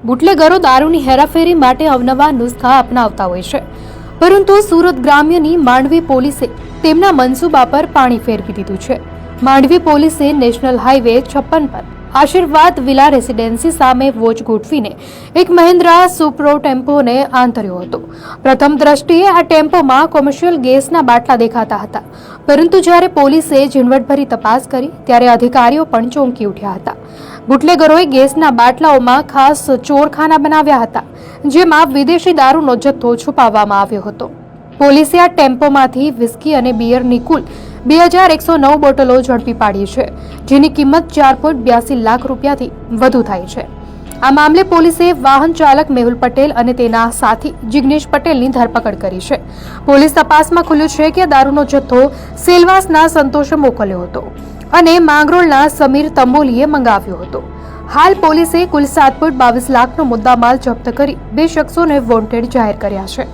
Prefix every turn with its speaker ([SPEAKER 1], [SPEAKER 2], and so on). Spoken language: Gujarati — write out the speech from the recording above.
[SPEAKER 1] બુટલેગરો દારૂની હેરાફેરી માટે અવનવા નુસ્ખા અપનાવતા હોય છે, પરંતુ સુરત ગ્રામ્યની માંડવી પોલીસે તેમના મનસૂબા પર પાણી ફેરવી દીધું છે। માંડવી પોલીસે નેશનલ હાઈવે 56 પર આશીર્વાદ વિલા રેસિડેન્સી સામે વોચ ગોઠવીને એક મહિન્દ્રા સુપ્રો ટેમ્પોને આંતર્યો હતો। પ્રથમ દ્રષ્ટિએ આ ટેમ્પોમાં કોમર્શિયલ ગેસના બાટલા દેખાતા હતા, પરંતુ જ્યારે પોલીસે ઝીણવટભરી તપાસ કરી ત્યારે અધિકારીઓ પણ ચોંકી ઉઠ્યા હતા। બુટલેગરોએ ગેસના બાટલાઓમાં ખાસ ચોરખાના બનાવ્યા હતા, જેમાં વિદેશી દારૂનો જથ્થો છુપાવવામાં આવ્યો હતો। પોલીસે આ ટેમ્પોમાંથી વિસ્કી અને બિયરની કુલ 2109 બોટલો ઝડપી પાડી છે, જેની કિંમત 4.82 લાખ રૂપિયાથી વધુ થાય છે। આ મામલે પોલીસે વાહન ચાલક મેહુલ પટેલ અને તેના સાથી જિગ્નેશ પટેલની ધરપકડ કરી છે। પોલીસ તપાસમાં ખુલ્યું છે કે દારૂનો જથ્થો સેલવાસના સંતોષે મોકલ્યો હતો અને માંગરોળના સમીર તંબોલીએ મંગાવ્યો હતો। હાલ પોલીસે કુલ 7.22 લાખનો મુદ્દામાલ જપ્ત કરી 2 શખ્સોને વોન્ટેડ જાહેર કર્યા છે।